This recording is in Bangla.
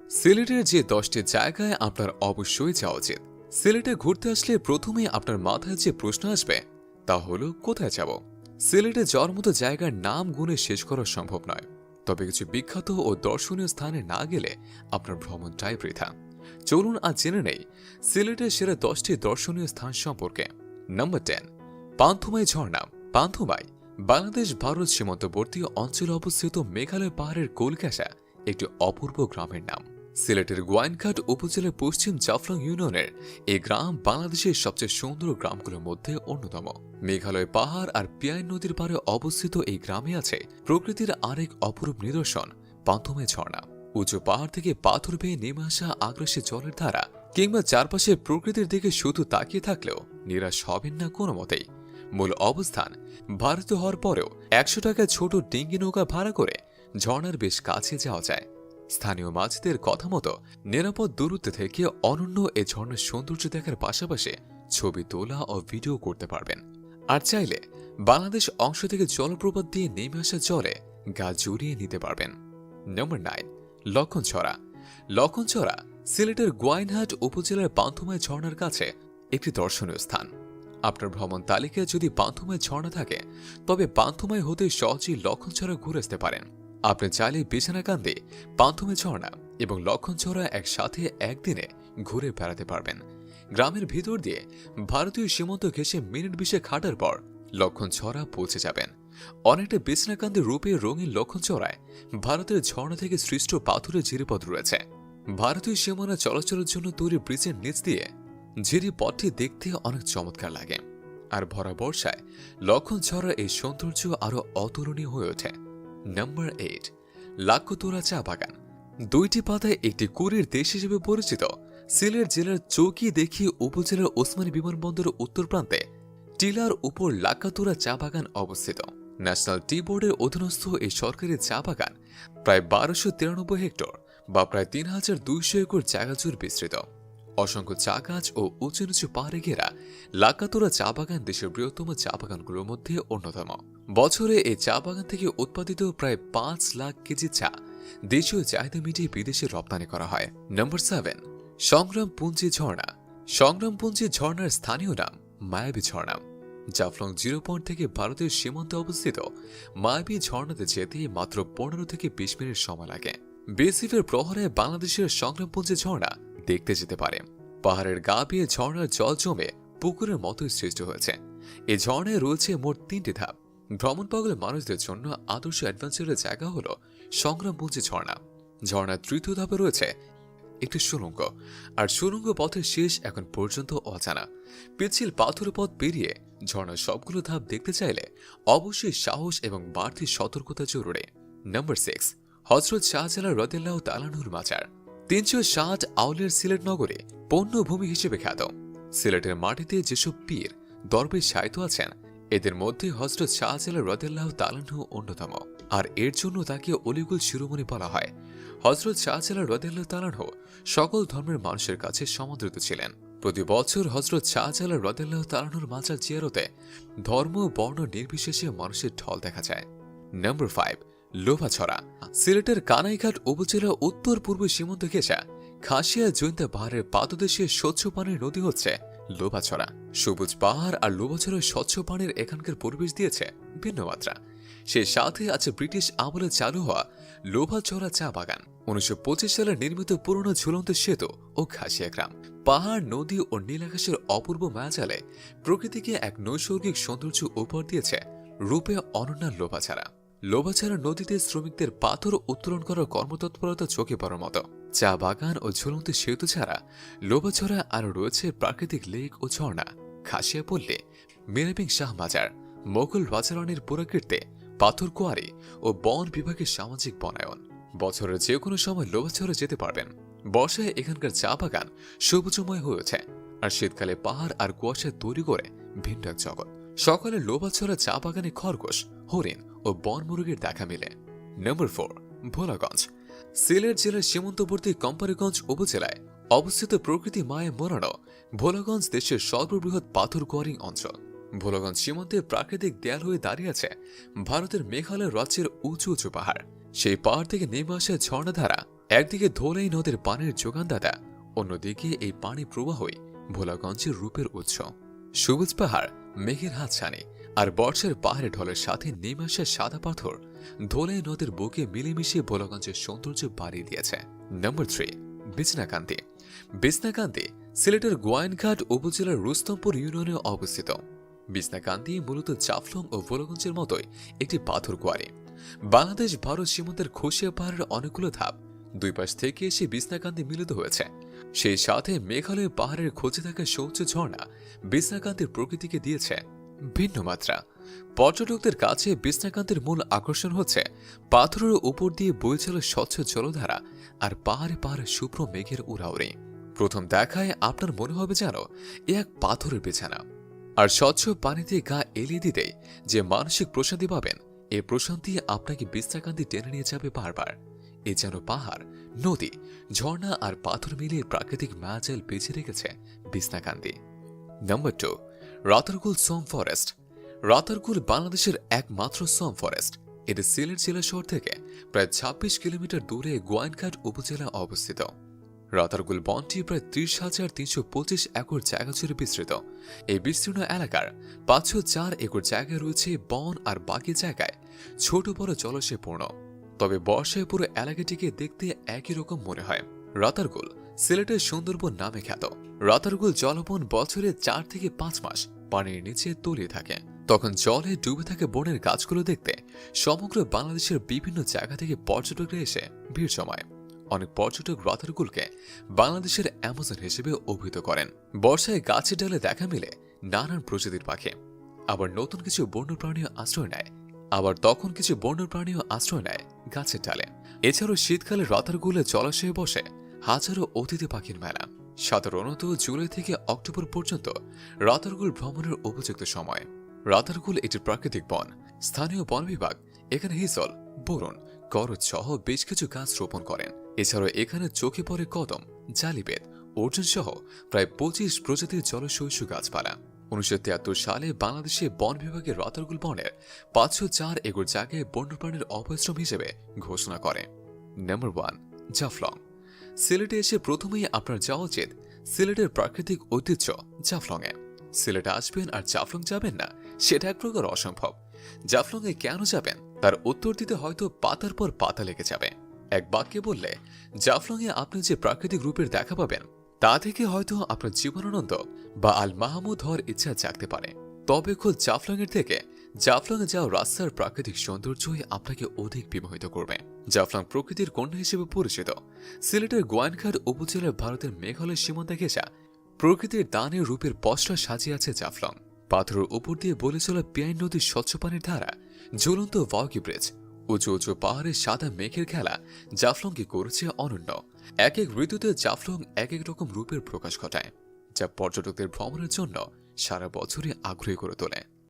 সিলেটের যে 10টি জায়গায় আপনার অবশ্যই যাওয়া উচিত। সিলেটে ঘুরতে আসলে প্রথমেই আপনার মাথায় যে প্রশ্ন আসবে তা হলো কোথায় যাব। সিলেটে যাওয়ার মতো জায়গার নাম গুণে শেষ করা সম্ভব নয়, তবে কিছু বিখ্যাত ও দর্শনীয় স্থানে না গেলে আপনার ভ্রমণটাই বৃথা। চলুন আজ জেনে নেই সিলেটের সেরা 10টি দর্শনীয় স্থান সম্পর্কে। নাম্বার 10, পান্থুমাই ঝর্ণা। পান্থুমাই বাংলাদেশ ভারত সীমান্তবর্তী অঞ্চলে অবস্থিত মেঘালয় পাহাড়ের কোলঘেঁষা একটি অপূর্ব গ্রামের নাম। সিলেটের গোয়াইনঘাট উপজেলার পশ্চিম জাফলং ইউনিয়নের এই গ্রাম বাংলাদেশের সবচেয়ে সুন্দর গ্রামগুলোর মধ্যে অন্যতম। মেঘালয় পাহাড় আর পিয়াইন নদীর পাড়ে অবস্থিত এই গ্রামে আছে প্রকৃতির আরেক অপরূপ নিদর্শন পান্থুমাই ঝর্ণা। উঁচু পাহাড় থেকে পাথর বেয়ে নেমে আসা আগ্রাসী জলের ধারা কিংবা চারপাশে প্রকৃতির দিকে শুধু তাকিয়ে থাকলেও নিরাশ হবেন না কোনো মতেই। মূল অবস্থান ভারতীয় হওয়ার পরেও 100 টাকায় ছোট ডিঙ্গি নৌকা ভাড়া করে ঝর্ণার বেশ কাছে যাওয়া যায়। স্থানীয় মাঝিদের কথা মতো নিরাপদ দূরত্ব থেকে অনন্য এ ঝর্ণার সৌন্দর্য দেখার পাশাপাশি ছবি তোলা ও ভিডিও করতে পারবেন। আর চাইলে বাংলাদেশ অংশ থেকে জলপ্রপাত দিয়ে নেমে আসা জলে গা জড়িয়ে নিতে পারবেন। নম্বর 9, লক্ষণছড়া। লক্ষণছড়া সিলেটের গোয়াইনহাট উপজেলার পান্থুমাই ঝর্ণার কাছে একটি দর্শনীয় স্থান। আপনার ভ্রমণ তালিকায় যদি পান্থুমাই ঝর্ণা থাকে তবে পান্থুমাই হতে সহজেই লক্ষণছড়া ঘুরে আসতে পারেন। আপনি চাইলে বিছানাকান্দি, পান্থুমাই ঝর্ণা এবং লক্ষণছড়া একসাথে একদিনে ঘুরে বেড়াতে পারবেন। গ্রামের ভিতর দিয়ে ভারতীয় সীমান্ত ঘেঁষে মিনিট 20 হাঁটার পর লক্ষণছড়া পৌঁছে যাবেন। অনেকটা বিছনাকান্দি রূপে রঙিন লক্ষণছড়ায় ভারতের ঝর্ণা থেকে সৃষ্ট পাথরের ঝিরিপথ রয়েছে। ভারতীয় সীমানা চলাচলের জন্য তৈরি ব্রিজের নিচ দিয়ে ঝিরিপথটি দেখতে অনেক চমৎকার লাগে। আর ভরা বর্ষায় লক্ষণছড়ার এই সৌন্দর্য আরো অতুলনীয় হয়ে ওঠে। নাম্বার 8, লাক্কতুরা চা বাগান। 2টি পাতায় একটি কুড়ির দেশ হিসেবে পরিচিত সিলেট জেলার চৌকি দেখি উপজেলার ওসমানী বিমানবন্দরের উত্তর প্রান্তে টিলার উপর লাক্কাতুরা চা বাগান অবস্থিত। ন্যাশনাল টি বোর্ডের অধীনস্থ এই সরকারি চা বাগান প্রায় 1293 হেক্টর বা প্রায় 3200 একর জায়গা জুড়ে বিস্তৃত। অসংখ্য চা গাছ ও উঁচু নিচু পাহাড়ে ঘেরা লাক্কাতুরা চা বাগান দেশের বৃহত্তম চা বাগানগুলোর মধ্যে অন্যতম। বছরে এই চা বাগান থেকে উৎপাদিত প্রায় 5 লাখ কেজি চা দেশীয় চাহিদা মিটিয়ে বিদেশে রপ্তানি করা হয়। নম্বর 7, সংগ্রামপুঞ্জি ঝর্ণা। সংগ্রামপুঞ্জি ঝর্ণার স্থানীয় নাম মায়াবী ঝর্ণা। জাফলং 0 পয়েন্ট থেকে ভারতের সীমান্তে অবস্থিত মায়াবী ঝর্ণাতে যেতে মাত্র 15 থেকে 20 মিনিট সময় লাগে। বেসিফের প্রহরে বাংলাদেশের সংগ্রামপুঞ্জি ঝর্ণা দেখতে যেতে পারে। পাহাড়ের গা বেয়ে ঝর্ণার জল জমে পুকুরের মতোই সৃষ্টি হয়েছে। এই ঝর্ণায় রয়েছে মোট 3টি ধাপ। ভ্রমণ পাগল মানুষদের জন্য আদর্শ অ্যাডভেঞ্চারের জায়গা হল সংগ্রামপুঞ্জি ঝর্ণা। ঝর্ণার 3য় ধাপে রয়েছে একটি সুড়ঙ্গ, আর সুড়ঙ্গ পথের শেষ এখন পর্যন্ত অজানা। পিচ্ছিল পাথরের পথ পেরিয়ে ঝর্ণার সবগুলো ধাপ দেখতে চাইলে অবশ্যই সাহস এবং বাড়তি সতর্কতা জরুরি। নম্বর 6, হযরত শাহজালাল রাদিয়াল্লাহু তাআলা আনহুর মাজার। 360 আউলের সিলেট নগরে পণ্যভূমি হিসেবে খ্যাত। সিলেটের মাটিতে যেসব পীর দরবেশ শায়িত আছেন এদের মধ্যে হযরত শাহজালাল রাদিয়াল্লাহু তাআলা আনহু অন্যতম, আর এর জন্য তাকে অলিগুল শিরোমণি বলা হয়। হযরত শাহজালাল রাদিয়াল্লাহু তাআলা আনহু সকল ধর্মের মানুষের কাছে সমাদৃত ছিলেন। প্রতি বছর হযরত শাহজালাল রাদিয়াল্লাহু তাআলা আনহুর মাজার জিয়ারতে ধর্ম বর্ণ নির্বিশেষে মানুষের ঢল দেখা যায়। নম্বর 5, লোভাছড়া। সিলেটের কানাইঘাট উপজেলা উত্তর পূর্ব সীমান্ত ঘেঁষা খাসিয়া জৈন্তা পাহাড়ের পাদদেশে স্বচ্ছ পানির নদী হচ্ছে লোভাছড়া। সবুজ পাহাড় আর লোভাছড়ার স্বচ্ছ পানির এখানকার পরিবেশ দিয়েছে ভিন্ন মাত্রা। সে সাথে আছে ব্রিটিশ আমলে চালু হওয়া লোভাছড়া চা বাগান, 1925 সালে নির্মিত পুরনো ঝুলন্ত সেতু ও খাসিয়া গ্রাম। পাহাড়, নদী ও নীল আকাশের অপূর্ব মায়াজালে প্রকৃতিকে এক নৈসর্গিক সৌন্দর্য উপহার দিয়েছে রূপে অনন্য লোভাছড়া। লোভাছড়া নদীতে শ্রমিকদের পাথর উত্তোলন করার কর্মতৎপরতা চোখে পড়ার মতো। চা বাগান ও ঝুলন্ত সেতু ছাড়া লোভাছড়া আরও রয়েছে প্রাকৃতিক লেক ও ঝর্ণা, খাসিয়া পল্লী, মিরাবিং শাহ মাজার, মোগল রাজারানীর পুরাকীর্তি, পাথর কোয়ারি ও বন বিভাগের সামাজিক বনায়ন। বছরের যে কোনো সময় লোভাছড়া যেতে পারবেন। বর্ষায় এখানকার চা বাগান সবুজময় হয়ে ওঠে, আর শীতকালে পাহাড় আর কুয়াশায় তৈরি করে ভিন্ন এক জগৎ। সকালে লোভাছড়া চা বাগানে খরগোশ, হরিণ ও বনমুরগির দেখা মিলে। নম্বর 4, ভোলাগঞ্জ। সিলেট জেলার সীমান্তবর্তী কোম্পানীগঞ্জ উপজেলায় অবস্থিত প্রকৃতি মায়ে মোড়ানো ভোলাগঞ্জ দেশের সর্ববৃহৎ পাথর কোয়ারিং অঞ্চল। ভোলাগঞ্জ সীমান্তে প্রাকৃতিক দেয়াল হয়ে দাঁড়িয়ে আছে ভারতের মেঘালয় রাজ্যের উঁচু উঁচু পাহাড়। সেই পাহাড় থেকে নেমে আসে ঝর্ণাধারা একদিকে ধলাই নদের পানির যোগানদাতা, অন্যদিকে এই পানি প্রবাহই ভোলাগঞ্জের রূপের উৎস। সবুজ পাহাড়, মেঘের হাতছানি আর বর্ষার পাহাড়ে ঢলের সাথে নেমে আসা সাদা পাথর ধলাই নদের বুকে মিলেমিশে ভোলাগঞ্জের সৌন্দর্য বাড়িয়ে দিয়েছে। নম্বর 3, বিছনাকান্দি। বিছনাকান্দি সিলেটের গোয়াইনঘাট উপজেলার রুস্তমপুর ইউনিয়নে অবস্থিত। বিছনাকান্দি মূলত জাফলং ও ভোলাগঞ্জের মতোই একটি পাথর কোয়ারি। বাংলাদেশ ভারত সীমান্তের খসিয়া পাহাড়ের অনেকগুলো ধাপ দুই পাশ থেকে এসে বিছনাকান্দি মিলিত হয়েছে। সেই সাথে মেঘালয় পাহাড়ের খোঁজে থাকা সৌচ্চ ঝর্ণা বিছনাকান্দির প্রকৃতিকে দিয়েছে ভিন্ন মাত্রা। পর্যটকদের কাছে বিছনাকান্দির মূল আকর্ষণ হচ্ছে পাথরের উপর দিয়ে বয়ে চলা স্বচ্ছ জলধারা আর পাহাড়ে পাহাড়ে শুভ্র মেঘের উড়াউড়ি। প্রথম দেখায় আপনার মনে হবে যেন এ এক পাথরের বিছানা। আর স্বচ্ছ পানিতে গা এলিয়ে দিতেই যে মানসিক প্রশান্তি পাবেন, এই প্রশান্তি আপনাকে বিছনাকান্দি টেনে নিয়ে যাবে বারবার। এ যেন পাহাড়, নদী, ঝর্ণা আর পাথর মিলিয়ে প্রাকৃতিক মায়াজাল বেঁচে রেখেছে বিছনাকান্দি। নম্বর 2, রাতারগুল সোম ফরেস্ট। রাতারগুল বাংলাদেশের একমাত্র সোম ফরেস্ট। এটি সিলেট জেলা শহর থেকে প্রায় 26 কিলোমিটার দূরে গোয়াইনঘাট উপজেলা অবস্থিত। রাতারগুল বনটি প্রায় 30,325 একর জায়গা জুড়ে বিস্তৃত। এই বিস্তীর্ণ এলাকার 504 একর জায়গায় রয়েছে বন আর বাকি জায়গায় ছোট বড় জলাশয় পূর্ণ। তবে বর্ষায় পুরো এলাকাটিকে দেখতে একই রকম মনে হয়। রাতারগুল সিলেটের সুন্দরবন নামে খ্যাত। রাতারগুল জলবন বছরে 4 থেকে 5 মাস পানির নিচে তলিয়ে থাকে। তখন জলে ডুবে থাকে বনের গাছগুলো দেখতে সমগ্র বাংলাদেশের বিভিন্ন জায়গা থেকে পর্যটকরা এসে ভিড় জমায়। অনেক পর্যটক রাতারগুলকে বাংলাদেশের অ্যামাজন হিসেবে অভিহিত করেন। বর্ষায় গাছের ডালে দেখা মিলে নানান প্রজাতির পাখি, আবার নতুন কিছু বন্যপ্রাণীও আশ্রয় নেয়, আবার তখন কিছু বন্যপ্রাণীও আশ্রয় নেয় গাছের ডালে। এছাড়াও শীতকালে রাতারগুলে জলাশয়ে বসে হাজারো অতিথি পাখির মেলা। সাধারণত জুলাই থেকে অক্টোবর পর্যন্ত রাতারগুল ভ্রমণের উপযুক্ত সময়। রাতারগুল একটি প্রাকৃতিক বন। স্থানীয় বন বিভাগ এখানে হিজল, বরুণ, করজ সহ বেশ কিছু গাছ রোপণ করেন। এছাড়াও এখানে চোখে পড়ে কদম, জালিবেদ, অর্জুন সহ প্রায় 25 প্রজাতির জলশৈশু গাছপালা। 1973 সালে বাংলাদেশে বন বিভাগের রাতারগুল বনের 504 একর জায়গায় বন্যপ্রাণীর অভয়াশ্রম হিসেবে ঘোষণা করে। নম্বর 1, জাফলং। সিলেটে এসে প্রথমেই আপনার যাওয়া উচিত সিলেটের প্রাকৃতিক ঐতিহ্য জাফলংয়ে। সিলেটে আসবেন আর জাফলং যাবেন না, সেটা এক প্রকার অসম্ভব। জাফলংয়ে কেন যাবেন তার উত্তর দিতে হয়তো পাতার পর পাতা লেগে যাবে। এক বাক্যে বললে জাফলংয়ে আপনি যে প্রাকৃতিক রূপের দেখা পাবেন তা থেকে হয়তো আপনার জীবনানন্দ বা আল মাহমুদ হওয়ার ইচ্ছা জাগতে পারে। তবে খোদ জাফলংয়ের থেকে জাফলংয়ে যাওয়া রাস্তার প্রাকৃতিক সৌন্দর্যই আপনাকে অধিক বিমোহিত করবে। জাফলং প্রকৃতির কন্যা হিসেবে পরিচিত। সিলেটের গোয়াইনঘাট উপজেলার ভারতের মেঘালয় সীমান্তে ঘেঁষা প্রকৃতির দানের রূপের পসরা সাজিয়ে আছে জাফলং। পাথরের উপর দিয়ে বলে চলা পিয়াইন নদীর স্বচ্ছ পানির ধারা, ঝুলন্ত ওয়াগি ব্রিজ, উঁচু উঁচু পাহাড়ের সাদা মেঘের খেলা জাফলংকে করেছে অনন্য। এক এক ঋতুতে জাফলং এক এক রকম রূপের প্রকাশ ঘটায়, যা পর্যটকদের ভ্রমণের জন্য সারা বছরই আগ্রহী করে তোলে।